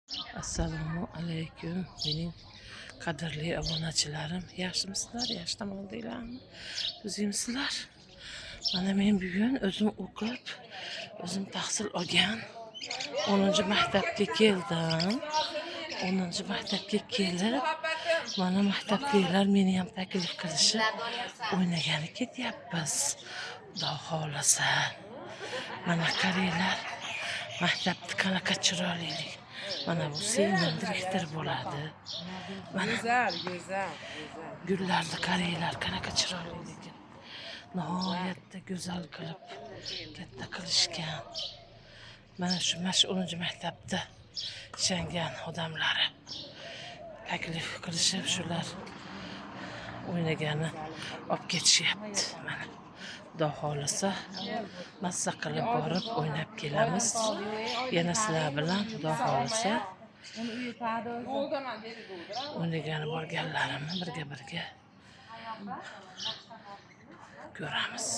Assalomu alaykum mening qadrli obunachilarim. Yaxshimisizlar? Yaxshi tomondanglarmi? Tuzimsizlar? Mana men bugun o'zim o'qib, o'zim tahsil olgan 10-maktabga keldim. 10-maktabga kelib, mana maktabdagilar meni ham taklif qilishib, o'ynagani ketyapmiz. Xudo xolasa. Mana qaranglar, maktabda qanaqa chiroylilik. Mana bu singlim direktor bo'ladi. Mana Güzel. gullarni qaranglar, qanaqa chiroylilik. Nihoyatda go'zal qilib katta qilishgan. Mana shu 10-maktabda ishlagan odamlari taklif qilishib, shular o'ynagani olib ketishyapti. Mana Xudo xolasa mazza qilib borib o'ynab kelamiz. Yana sizlar bilan Xudo xolasa o'ynagani borganlarimni birga ko'ramiz.